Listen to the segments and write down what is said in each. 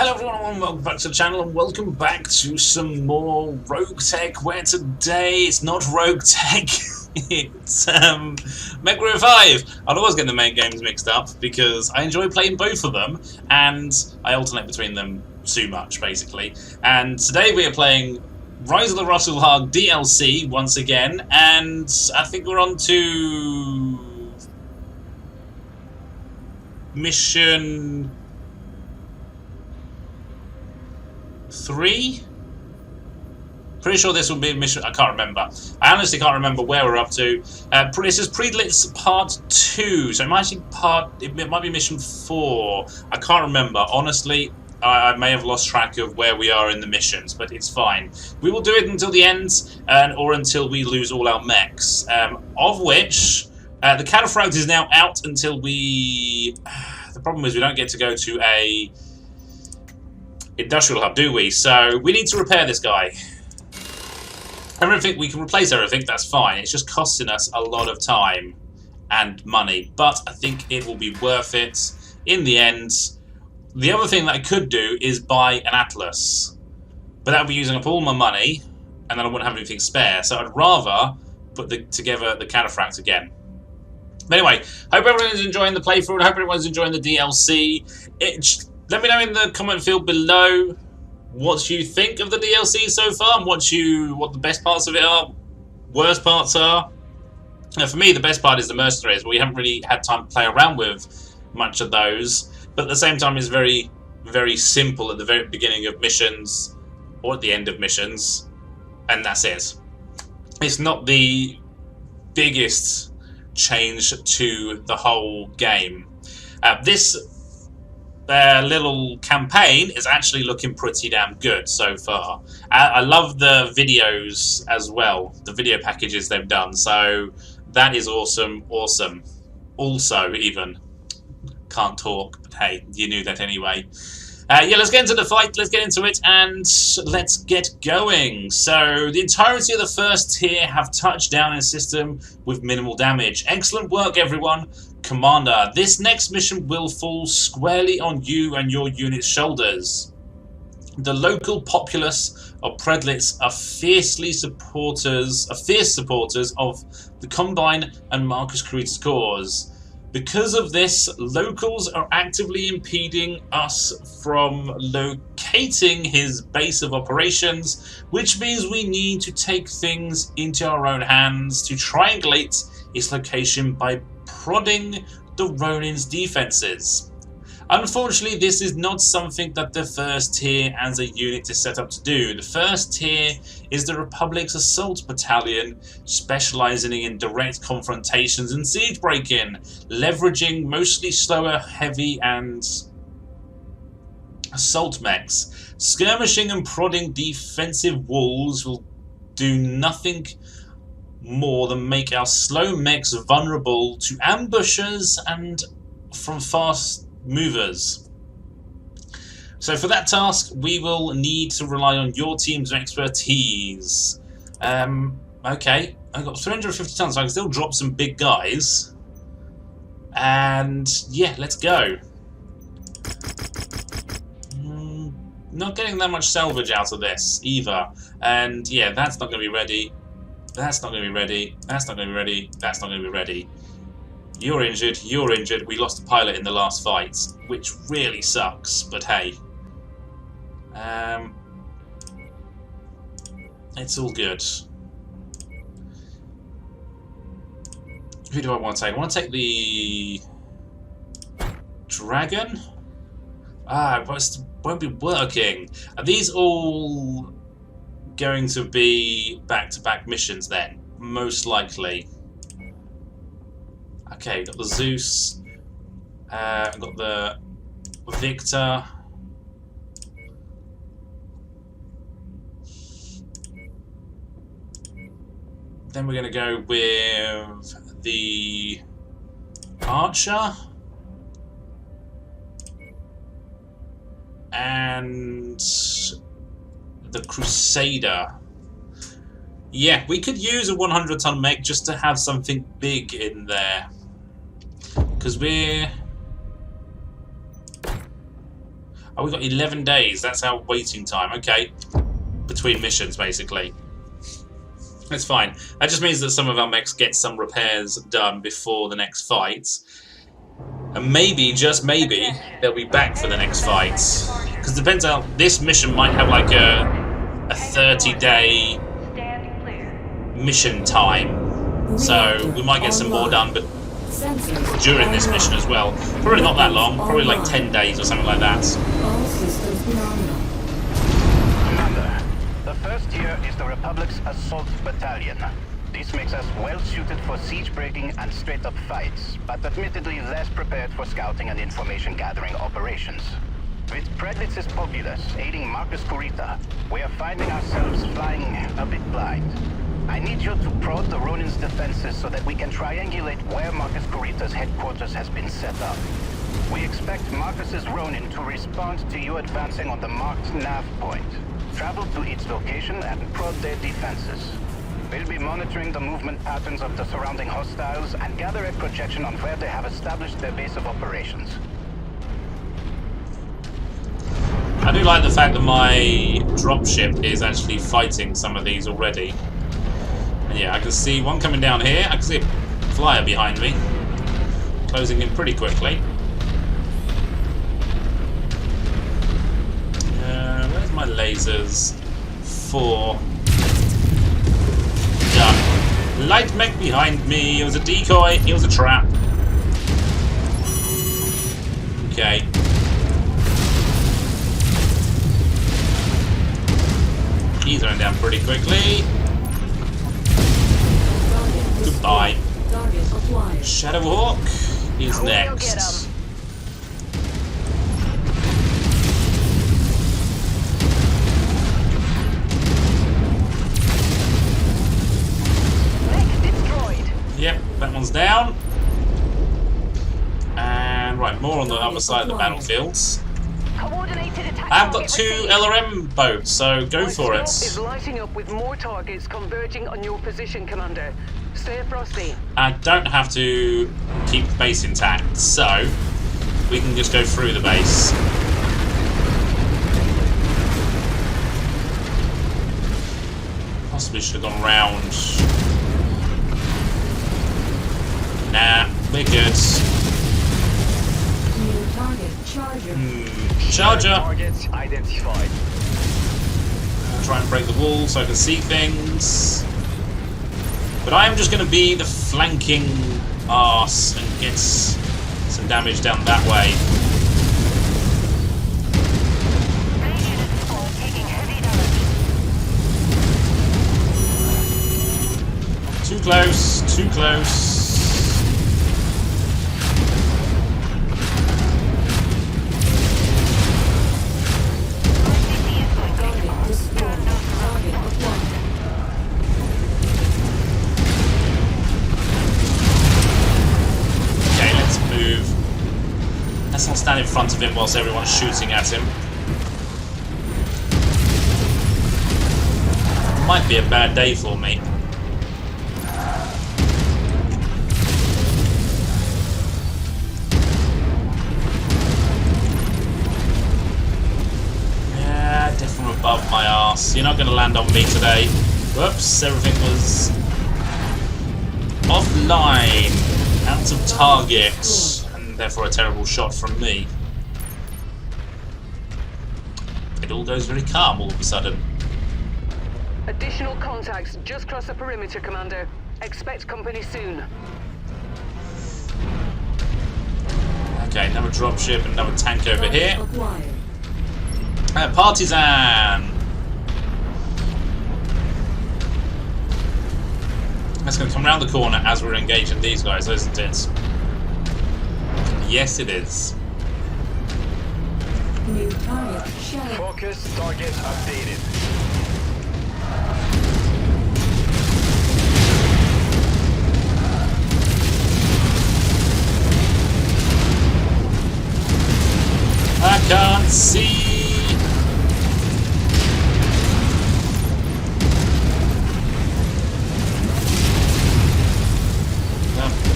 Hello everyone and welcome back to the channel and welcome back to some more Rogue Tech, where today it's not Rogue Tech, it's MechWarrior 5. I'll always get the main games mixed up because I enjoy playing both of them and I alternate between them too much basically. And today we are playing Rise of the Rasalhague DLC once again, and I think we're on to mission 3? Pretty sure this will be mission. I can't remember. I honestly can't remember where we're up to. This is Predlitz Part 2, so it might be mission 4. I can't remember. Honestly, I may have lost track of where we are in the missions, but it's fine. We will do it until the end, or until we lose all our mechs. Of which, the Cataphract is now out until we... The problem is we don't get to go to a industrial hub, do we? So we need to repair this guy. Everything, we can replace everything, that's fine. It's just costing us a lot of time and money, but I think it will be worth it in the end. The other thing that I could do is buy an Atlas, but that would be using up all my money, and then I wouldn't have anything spare. So I'd rather put together the Cataphract again. But anyway, hope everyone's enjoying the playthrough, and hope everyone's enjoying the DLC. Let me know in the comment field below what you think of the DLC so far, and what the best parts of it are, worst parts are. Now, for me, the best part is the Mercenaries, but we haven't really had time to play around with much of those. But at the same time, it's very, very simple at the very beginning of missions, or at the end of missions, and that's it. It's not the biggest change to the whole game. This little campaign is actually looking pretty damn good so far. I love the videos as well, the video packages they've done, so that is awesome. Also, even can't talk, but hey, you knew that anyway. Yeah, let's get into the fight, let's get into it, and let's get going. So, the entirety of the first tier have touched down in system with minimal damage. Excellent work, everyone. Commander, this next mission will fall squarely on you and your unit's shoulders. The local populace of Predlitz are fierce supporters of the Combine and Marcus Creed's cause. Because of this, locals are actively impeding us from locating his base of operations, which means we need to take things into our own hands to triangulate its location by prodding the Ronin's defenses. Unfortunately, this is not something that the first tier as a unit is set up to do. The first tier is the Republic's Assault Battalion, specializing in direct confrontations and siege breaking, leveraging mostly slower, heavy and assault mechs. Skirmishing and prodding defensive walls will do nothing more than make our slow mechs vulnerable to ambushers and from fast movers. So for that task, we will need to rely on your team's expertise. Okay, I've got 350 tons, so I can still drop some big guys. And yeah, let's go. Not getting that much salvage out of this either. And yeah, that's not going to be ready. That's not going to be ready. That's not going to be ready. That's not going to be ready. You're injured. You're injured. We lost a pilot in the last fight, which really sucks. But hey, it's all good. Who do I want to take? I want to take the dragon. It won't be working. Are these all going to be back-to-back missions then? Most likely. Okay, got the Zeus. Got the Victor. Then we're going to go with the Archer. And the Crusader. Yeah, we could use a 100-ton mech just to have something big in there. Because we're... Oh, we've got 11 days. That's our waiting time. Okay. Between missions, basically. That's fine. That just means that some of our mechs get some repairs done before the next fight. And maybe, just maybe, they'll be back for the next fight. Because it depends how... This mission might have like a 30-day mission time. So we might get some more done but during this mission as well. Probably not that long. Probably like 10 days or something like that. Commander, the first here is the Republic's Assault Battalion. This makes us well suited for siege breaking and straight up fights, but admittedly less prepared for scouting and information gathering operations. With Predlitz's populace aiding Marcus Kurita, we are finding ourselves flying a bit blind. I need you to prod the Ronin's defenses so that we can triangulate where Marcus Kurita's headquarters has been set up. We expect Marcus's Ronin to respond to you advancing on the marked nav point. Travel to its location and prod their defenses. We'll be monitoring the movement patterns of the surrounding hostiles and gather a projection on where they have established their base of operations. I do like the fact that my dropship is actually fighting some of these already. And yeah, I can see one coming down here. I can see a flyer behind me. Closing in pretty quickly. Where's my lasers? 4. Done. Light mech behind me. It was a decoy. It was a trap. Okay. He's going down pretty quickly. Goodbye. Shadowhawk is next. Yep, that one's down. And right, more on the other side of the battlefields. I've got 2 LRM boats, so go for it. Is lighting up with more targets converging on your position, Commander. Stay frosty. I don't have to keep the base intact, so we can just go through the base. Possibly should have gone round. Nah, we're good. New target, Charger. Charger. Targets identified. Try and break the wall so I can see things. But I am just going to be the flanking arse and get some damage down that way. Too close, too close. Let's not stand in front of him whilst everyone's shooting at him. Might be a bad day for me. Yeah, death from above my arse. You're not going to land on me today. Whoops, everything was offline, out of target. Therefore a terrible shot from me. It all goes very calm all of a sudden. Additional contacts just cross the perimeter, Commander. Expect company soon. Okay, another dropship, another tank over here. Partisan! That's going to come around the corner as we're engaging these guys, isn't it? Yes, it is. New target, Focus target updated. I can't see.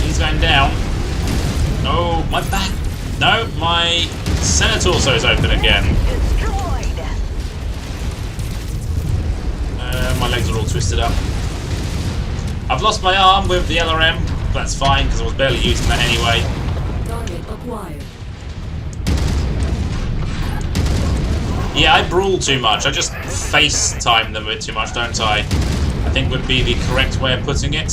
He's going down. No, my back. No, my Senate torso is open again. I've lost my arm with the LRM. That's fine, because I was barely using that anyway. Target acquired. Yeah, I brawl too much. I just FaceTime them a bit too much, don't I? I think would be the correct way of putting it.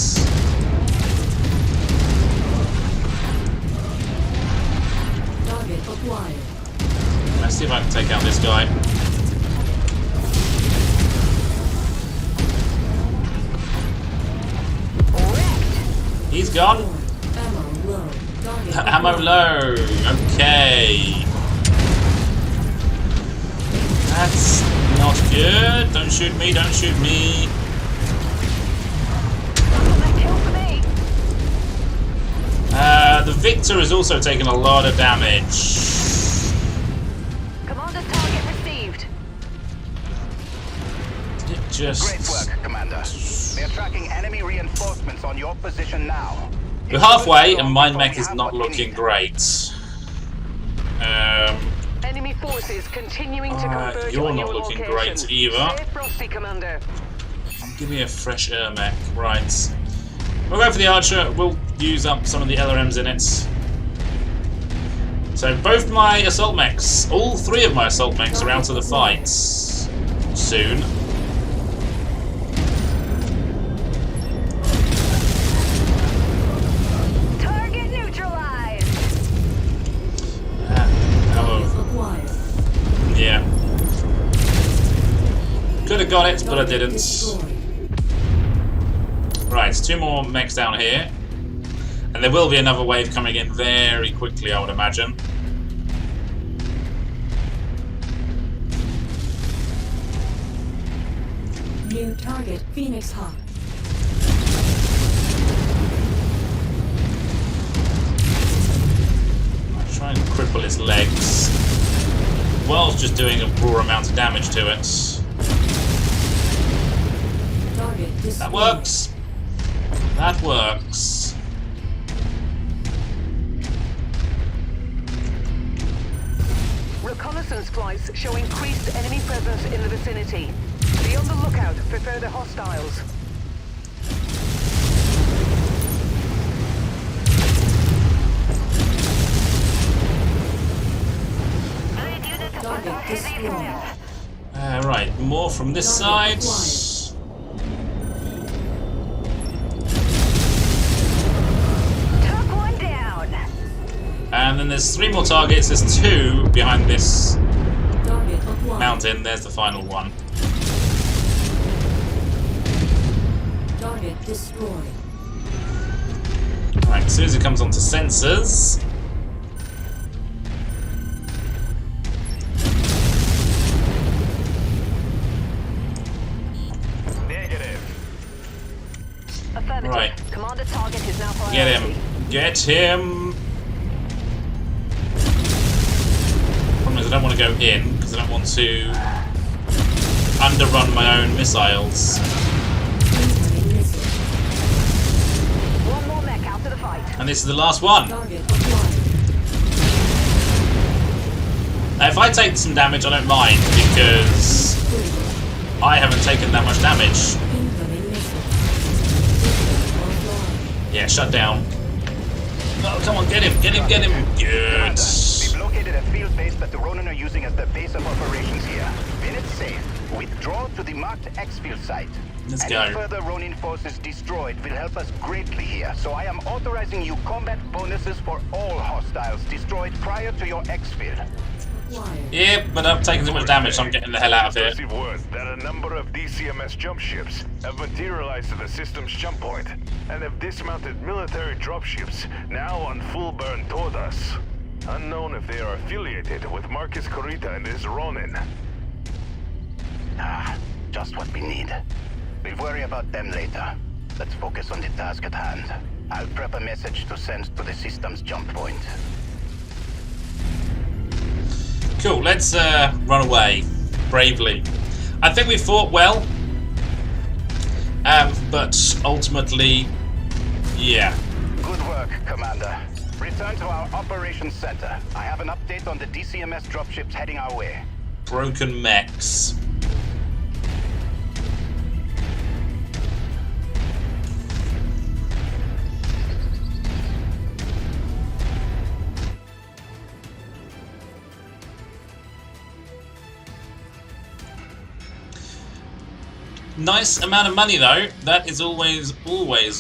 Target acquired. Let's see if I can take out this guy. He's gone. Ammo low. Target Ammo acquired. low. Okay. That's not good. Don't shoot me, don't shoot me. The Victor has also taken a lot of damage. Commander's target received. It just... Great work, Commander. They're tracking enemy reinforcements on your position now. We're halfway, and my mech is not looking great. Enemy forces continuing to converge you're on not your looking location. great either. Stay frosty, Commander. Give me a fresh air mech. Right. We'll go for the Archer. We'll use up some of the LRMs in it. So both my assault mechs, all three of my assault mechs are out of the fight soon. Target neutralized. Target acquired. Yeah. Could have got it, but I Target didn't. destroyed. Right, 2 more mechs down here. And there will be another wave coming in very quickly, I would imagine. New target Phoenix Hawk. I'll try and cripple its legs, whilst just doing a raw amount of damage to it. Target destroyed. That works. That works. Reconnaissance flights show increased enemy presence in the vicinity. Be on the lookout for further hostiles. Target destroyed. Right, more from this side. Took one down. And then there's 3 more targets. There's 2 behind this Target acquired. mountain. There's the final one. Target destroyed. Right, as soon as it comes onto sensors. Negative. Affirmative. Right. Commander target is now priority. Get him. Get him. Problem is I don't want to go in, because I don't want to underrun my own missiles. Incoming missile. One more mech out to the fight. And this is the last one. Target acquired. Now, if I take some damage, I don't mind, because Critical. I haven't taken that much damage. Incoming missile. System offline. Yeah, shut down. Oh, come on, get him, get him, get him. Good. Commander, we've located a field base that the Ronin are using as the base of operations here. When it's safe, withdraw to the marked X-field site. Let's Any go. further Ronin forces destroyed will help us greatly here, so I am authorizing you combat bonuses for all hostiles destroyed prior to your X-field. Acquired. Yeah, but I've taken too much damage, so I'm getting the hell out of here. Receive word that a number of DCMS jump ships have materialized at the system's jump point and have dismounted military dropships now on full burn toward us. Unknown if they are affiliated with Marcus Corita and his Ronin. Ah, just what we need. We'll worry about them later. Let's focus on the task at hand. I'll prep a message to send to the system's jump point. Cool, let's run away bravely. I think we fought well, but ultimately, yeah. Good work, Commander. Return to our operations center. I have an update on the DCMS dropships heading our way. Broken mechs. Nice amount of money though. That is always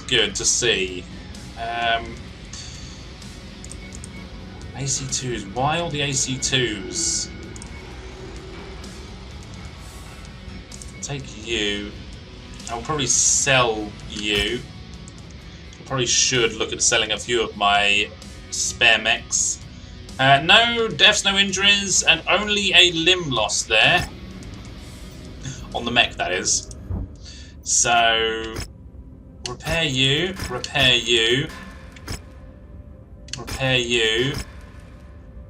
good to see. AC2s. Why all the AC2s? Take you. I'll probably sell you. I probably should look at selling a few of my spare mechs. No deaths, no injuries, and only a limb loss there. On the mech, that is. So, repair you, repair you, repair you,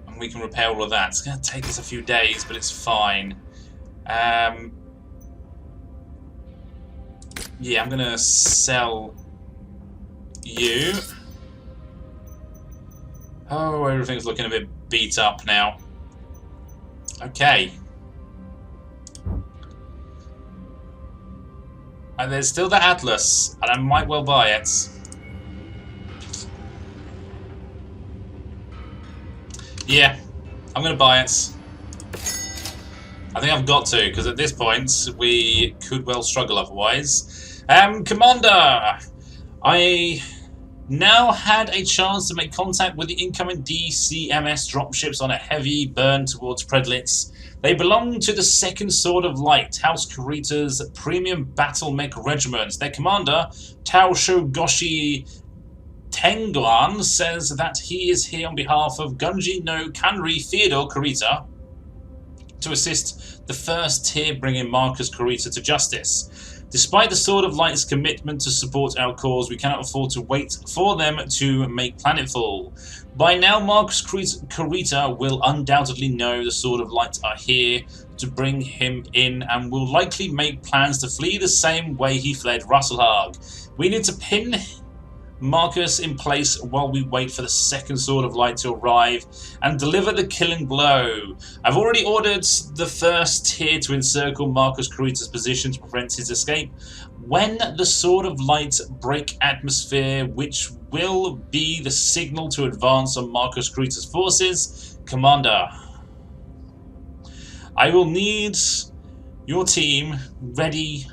and we can repair all of that. It's going to take us a few days, but it's fine. Yeah, I'm going to sell you. Oh, everything's looking a bit beat up now. Okay. And there's still the Atlas, and I might well buy it. Yeah, I'm going to buy it. I think I've got to, because at this point, we could well struggle otherwise. Commander! I now had a chance to make contact with the incoming DCMS dropships on a heavy burn towards Predlitz. They belong to the Second Sword of Light, House Kurita's premium battle mech regiment. Their commander, Taosho Goshi Tenguan, says that he is here on behalf of Gunji no Kanri Theodore Kurita to assist the first tier bringing Marcus Kurita to justice. Despite the Sword of Light's commitment to support our cause, we cannot afford to wait for them to make planetfall. By now, Marcus Kurita will undoubtedly know the Sword of Light are here to bring him in and will likely make plans to flee the same way he fled Rasalhague. We need to pin Marcus in place while we wait for the second Sword of Light to arrive and deliver the killing blow. I've already ordered the first tier to encircle Marcus Kurita's position to prevent his escape. When the Sword of Light break atmosphere, which will be the signal to advance on Marcus Kurita's forces, Commander, I will need your team ready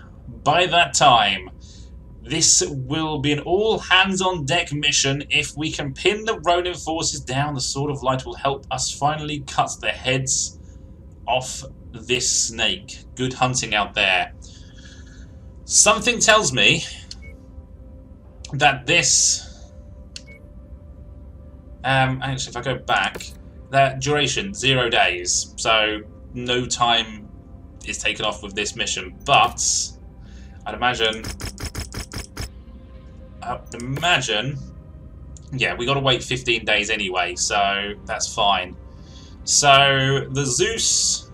by that time. This will be an all-hands-on-deck mission. If we can pin the Ronin forces down, the Sword of Light will help us finally cut the heads off this snake. Good hunting out there. Something tells me that this... actually, if I go back, that duration, 0 days. So, no time is taken off with this mission. But, I'd imagine... yeah, we got to wait 15 days anyway, so that's fine. So the Zeus,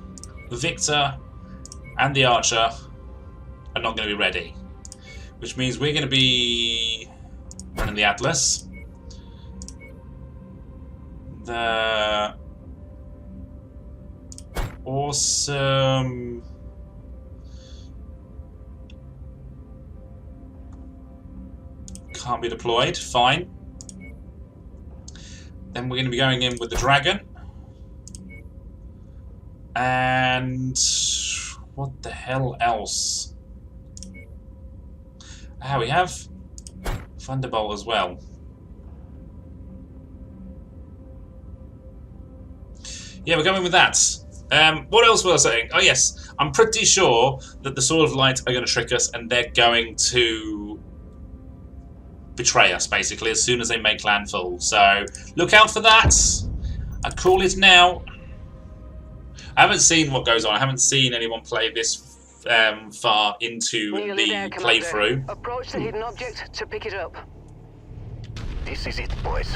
the Victor, and the Archer are not going to be ready, which means we're going to be running the Atlas. The awesome... can't be deployed, fine. Then we're going to be going in with the Dragon. And what the hell else? Ah, we have Thunderbolt as well. Yeah, we're going with that. What else was I saying? Oh yes, I'm pretty sure that the Sword of Light are going to trick us and they're going to betray us, basically, as soon as they make landfall. So, look out for that. I call it now. I haven't seen what goes on. I haven't seen anyone play this far into the playthrough. Approach the hidden object to pick it up. This is it, boys.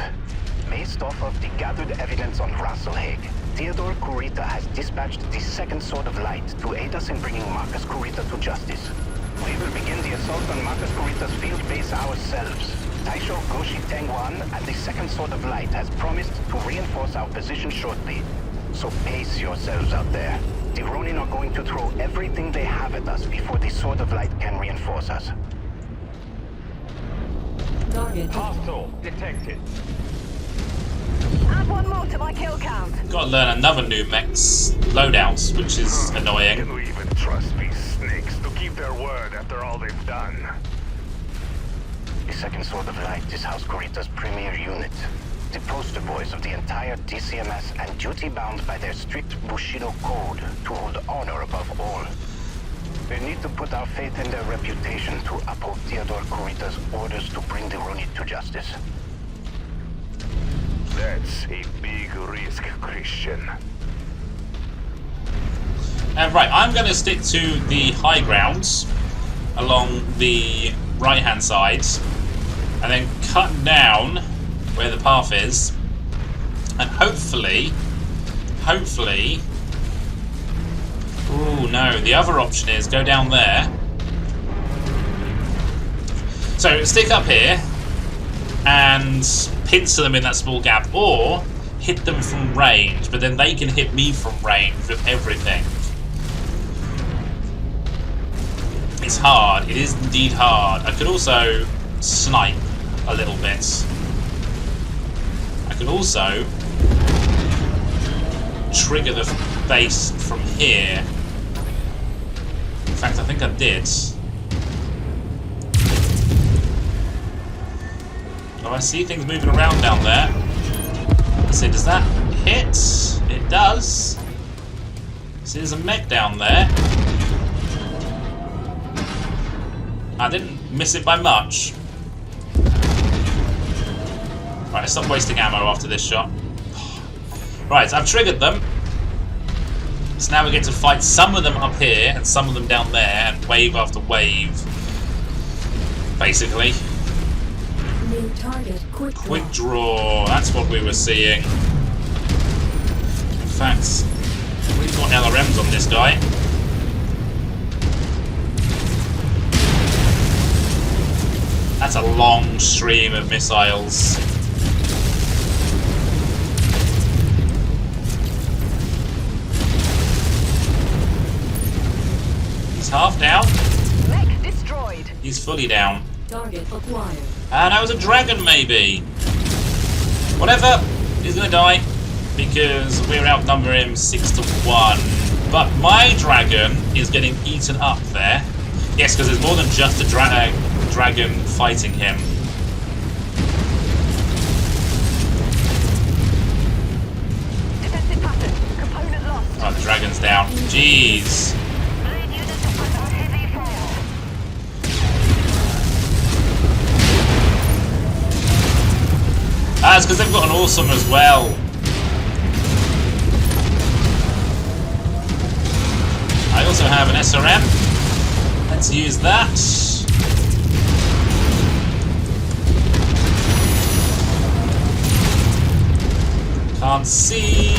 Based off of the gathered evidence on Rasalhague, Theodore Kurita has dispatched the Second Sword of Light to aid us in bringing Marcus Kurita to justice. We will begin the assault on Marcus Kurita's field base ourselves. Taisho Goshi Tengwan and the Second Sword of Light has promised to reinforce our position shortly. So pace yourselves out there. The Ronin are going to throw everything they have at us before the Sword of Light can reinforce us. Target Hostile detected. Add one more to my kill count. Got to learn another new mech's loadouts, which is annoying. Can we even trust these snakes to keep believe their word after all they've done. The Second Sword of Light is House Kurita's premier unit. The poster boys of the entire DCMS and duty-bound by their strict Bushido code to hold honor above all. We need to put our faith in their reputation to uphold Theodore Kurita's orders to bring the Ronin to justice. That's a big risk, Christian. Right, I'm going to stick to the high grounds along the right-hand side, and then cut down where the path is, and hopefully... Ooh, no, the other option is go down there. So, stick up here, and pincer them in that small gap, or hit them from range, but then they can hit me from range with everything. It's hard. It is indeed hard. I could also snipe a little bit. I could also trigger the base from here. In fact, I think I did. Oh, I see things moving around down there. So does that hit? It does. So there's a mech down there. I didn't miss it by much. Right, stop wasting ammo after this shot. Right, I've triggered them. So now we get to fight some of them up here and some of them down there, and wave after wave. Basically. New target, Quick draw. That's what we were seeing. In fact, we've got LRMs on this guy. That's a long stream of missiles. He's half down. Mech destroyed. He's fully down. Target acquired. And that was a dragon, maybe. Whatever. He's gonna die because we're outnumbering him 6-1. But my dragon is getting eaten up there. Yes, because there's more than just a dragon fighting him. Defensive pattern. Component lost. Oh, the dragon's down. Jeez. That's because they've got an awesome as well. I also have an SRM. Let's use that. Can't see.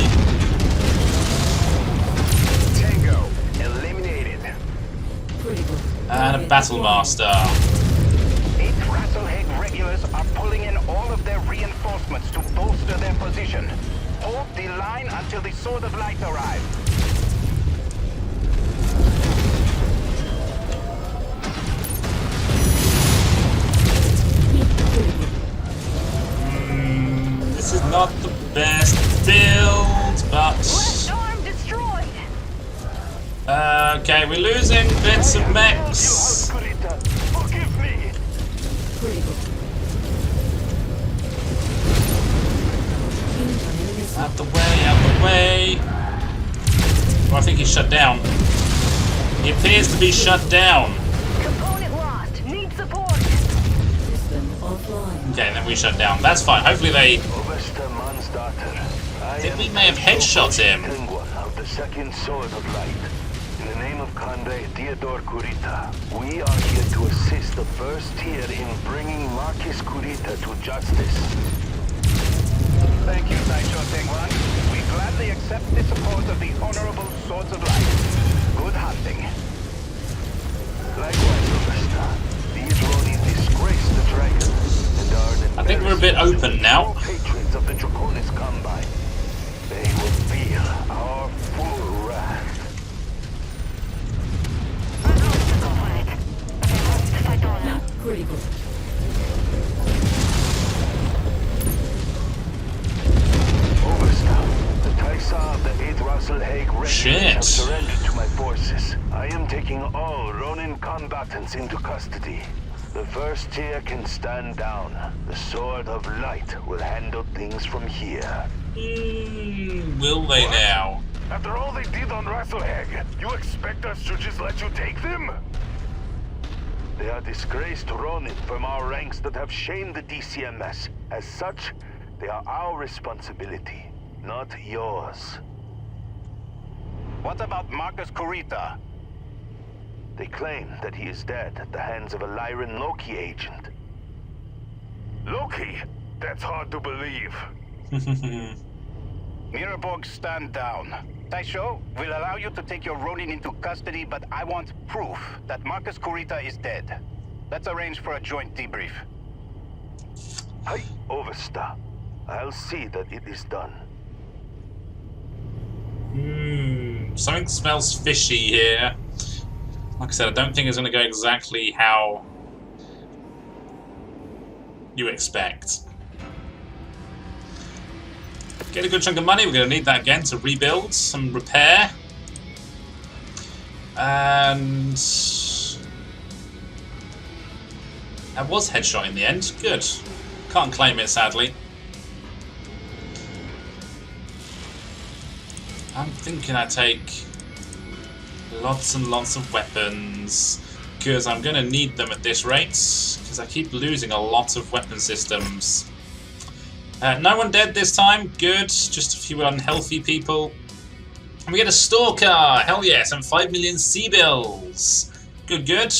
Tango eliminated. Critical. And a Battle Master. 8 Rasalhague regulars are pulling in all of their reinforcements to bolster their position. Hold the line until the Sword of Light arrives. This is not the best build, but... Left arm destroyed. Okay, we're losing bits of mechs. Forgive me! Critical. Out the way, out the way. Oh, I think he's shut down. He appears to be shut down. Component lost. Need support. System offline. Okay, then we shut down. That's fine. Hopefully they... I think we may have headshot him. Of the Second Sword of Light. In the name of Conde Theodore Kurita, we are here to assist the first tier in bringing Marquis Kurita to justice. Thank you, Taicho Tengwan. We gladly accept the support of the Honorable Swords of Light. Good hunting. Likewise, Augusta. These Ronin disgrace the dragon and are an I think we're a bit open now. patrons of the Draconis Combine. They will feel our full wrath. Critical. Overstop. The Taisa of the 8th Rasalhague regulars Shit. have surrender to my forces. I am taking all Ronin combatants into custody. The first tier can stand down. The Sword of Light will handle things from here. Will they now? After all they did on Rasalhague, you expect us to just let you take them? They are disgraced Ronin from our ranks that have shamed the DCMS. As such, they are our responsibility, not yours. What about Marcus Kurita? They claim that he is dead at the hands of a Lyran Loki agent. Loki? That's hard to believe. Miraborg, stand down. Taisho will allow you to take your Ronin into custody, but I want proof that Marcus Kurita is dead. Let's arrange for a joint debrief. Hi, Overstar. I'll see that it is done. Something smells fishy here. Like I said, I don't think it's going to go exactly how you expect. Get a good chunk of money. We're going to need that again to rebuild, some repair. And that was headshot in the end. Good. Can't claim it, sadly. I'm thinking I take lots and lots of weapons, because I'm going to need them at this rate, because I keep losing a lot of weapon systems. No one dead this time, good, just a few unhealthy people. And we get a Stalker, hell yes, and 5 million C-bills. Good, good.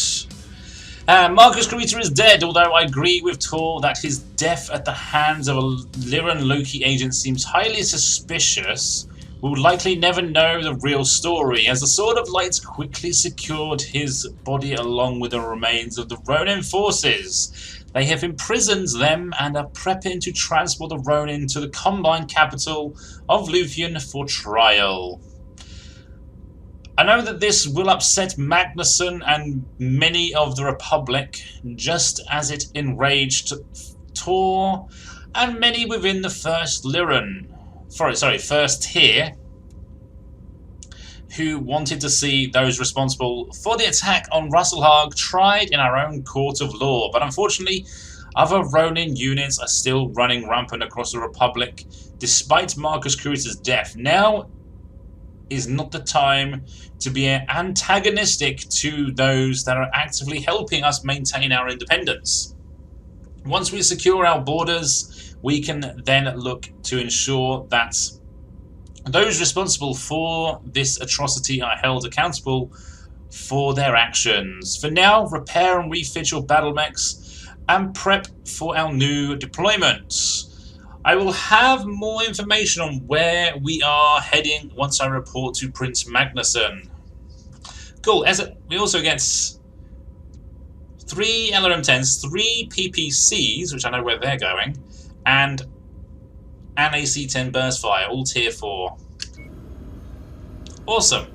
Marcus Kurita is dead, although I agree with Tor that his death at the hands of a Lyran Loki agent seems highly suspicious. We will likely never know the real story, as the Sword of Light quickly secured his body along with the remains of the Ronin forces. They have imprisoned them and are prepping to transport the Ronin to the combined capital of Lufien for trial. I know that this will upset Magnuson and many of the Republic, just as it enraged Tor and many within the First Lyran. First tier, who wanted to see those responsible for the attack on Rasalhague tried in our own court of law. But unfortunately, other Ronin units are still running rampant across the Republic, despite Marcus Kurita's death. Now is not the time to be antagonistic to those that are actively helping us maintain our independence. Once we secure our borders, we can then look to ensure that those responsible for this atrocity are held accountable for their actions. For now, repair and refit your battle mechs and prep for our new deployment. I will have more information on where we are heading once I report to Prince Magnuson. Cool. We also get 3 LRM-10s, 3 PPCs, which I know where they're going, and an AC-10 burst fire, all tier 4. Awesome.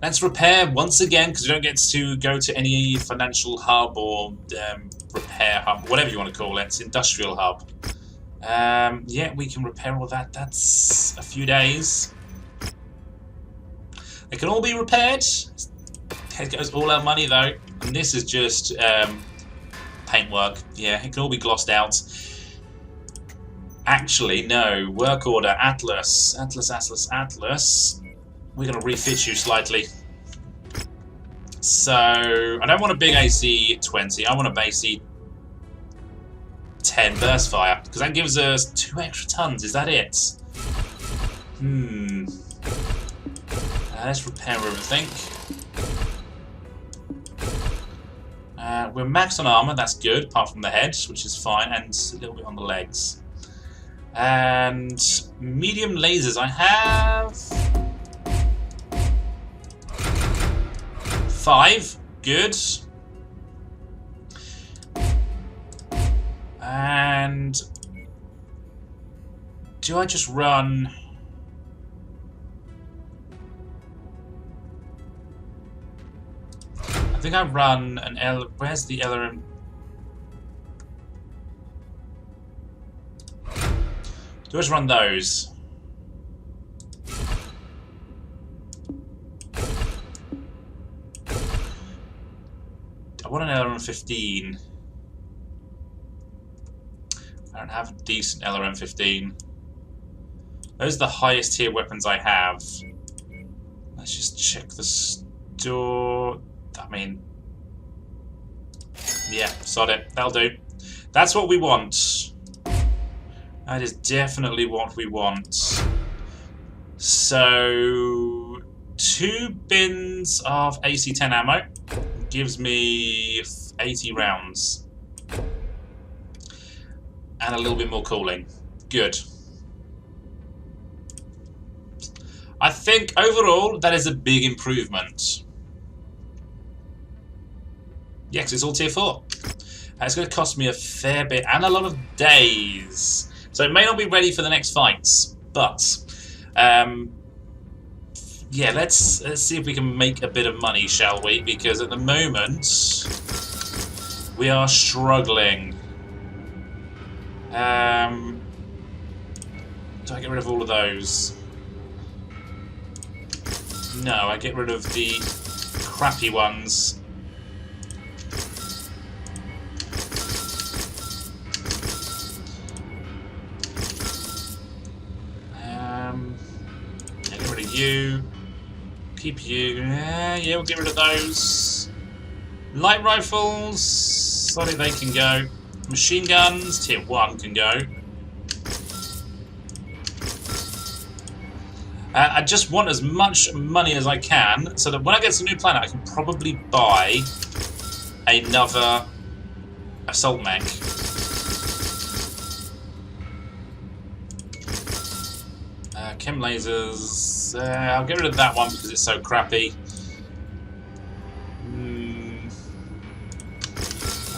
Let's repair once again, because we don't get to go to any financial hub or repair hub, whatever you want to call it, industrial hub. Yeah, we can repair all that. That's a few days. They can all be repaired. It goes all our money though, and this is just paintwork. Yeah, it can all be glossed out. Actually, no. Work order, Atlas. Atlas. We're going to refit you slightly. So, I don't want a big AC-20. I want a AC-10 burst fire, because that gives us 2 extra tons. Is that it? Let's repair everything. We're maxed on armor, that's good, apart from the head, which is fine, and a little bit on the legs. And medium lasers, I have 5, good. And do I just run? I think I run an L. Where's the LRM? Do I just run those? want an LRM-15. I don't have a decent LRM-15. Those are the highest tier weapons I have. Let's just check the store. I mean, yeah, sod it. That'll do. That's what we want. That is definitely what we want. So, 2 bins of AC-10 ammo gives me 80 rounds. And a little bit more cooling. Good. I think overall that is a big improvement. Yeah, 'cause it's all tier 4. It's going to cost me a fair bit and a lot of days. So it may not be ready for the next fights, but yeah, let's see if we can make a bit of money, shall we? Because at the moment we are struggling. Do I get rid of all of those? No, I get rid of the crappy ones. Get rid of you. Keep you. Yeah, we'll get rid of those. Light rifles. Sorry, they can go. Machine guns, tier 1 can go. I just want as much money as I can, so that when I get to a new planet, I can probably buy another assault mech. Chem lasers. I'll get rid of that one because it's so crappy.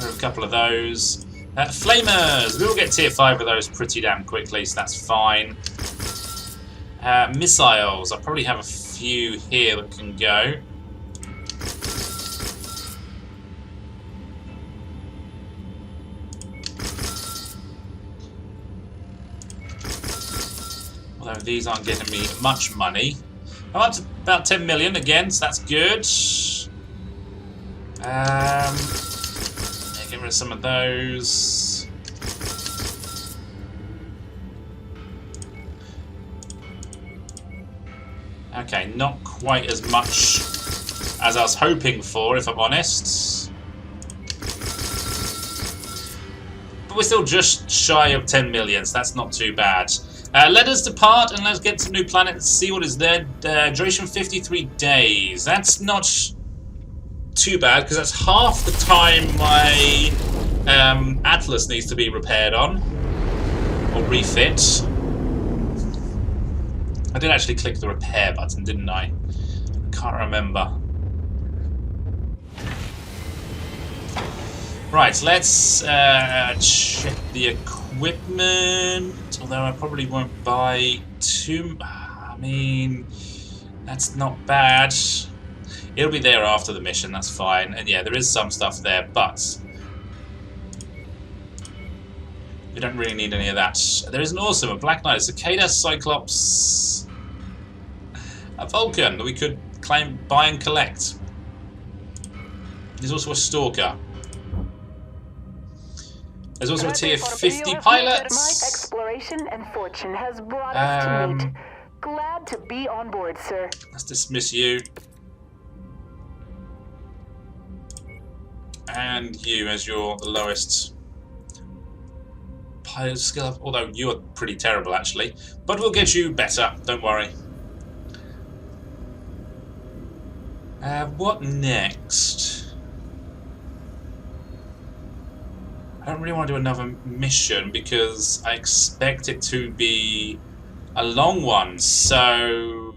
A couple of those. Flamers! We will get tier 5 of those pretty damn quickly, so that's fine. Missiles. I probably have a few here that can go. Although these aren't getting me much money. I'm up to about 10 million again, so that's good. Get rid of some of those. Okay, not quite as much as I was hoping for, if I'm honest. But we're still just shy of 10 million, so that's not too bad. Let us depart and let's get to new planet and see what is there. Duration 53 days. That's not too bad, because that's half the time my Atlas needs to be repaired on. Or refit. I did actually click the repair button, didn't I? I can't remember. Right, let's check the equipment. Although I probably won't buy too... I mean, that's not bad. It'll be there after the mission, that's fine. And yeah, there is some stuff there, but we don't really need any of that. There is an awesome, a Black Knight, a Cicada, Cyclops, a Vulcan that we could claim, buy and collect. There's also a Stalker. There's also a tier 50 pilot. Exploration and fortune has brought us to meet. Glad to be on board, sir. Let's dismiss you. And you as your lowest pilot skill, although you are pretty terrible actually. But we'll get you better, don't worry. What next? I don't really want to do another mission because I expect it to be a long one, so...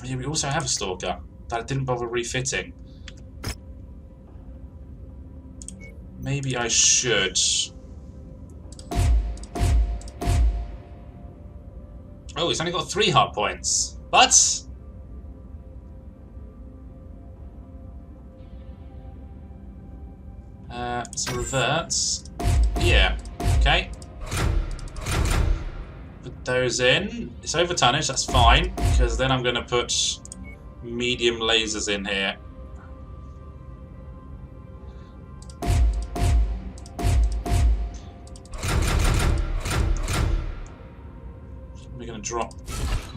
Yeah, we also have a Stalker that I didn't bother refitting. Maybe I should. Oh, it's only got 3 hard points. But so reverts. Yeah. Okay. Put those in. It's over tonnage. That's fine because then I'm going to put medium lasers in here. We're going to drop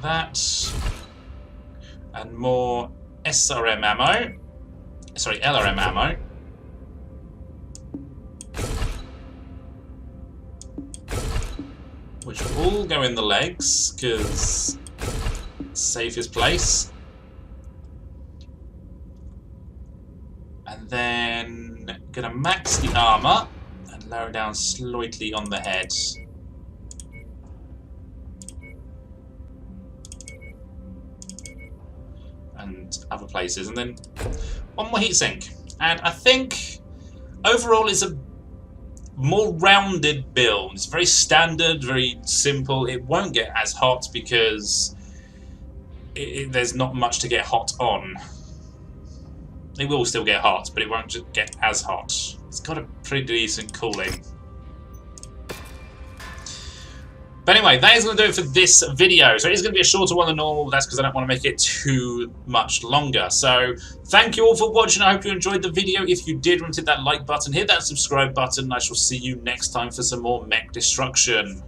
that. And more SRM ammo. Sorry, LRM ammo. Which will all go in the legs, because safest place. And then gonna max the armor and lower down slightly on the head. And other places, and then one more heatsink. And I think overall it's a more rounded build. It's very standard, very simple. It won't get as hot because there's not much to get hot on. It will still get hot, but it won't just get as hot. It's got a pretty decent cooling. But anyway, that is going to do it for this video. So it is going to be a shorter one than normal, but that's because I don't want to make it too much longer. So thank you all for watching. I hope you enjoyed the video. If you did, remember to hit that like button, hit that subscribe button, and I shall see you next time for some more mech destruction.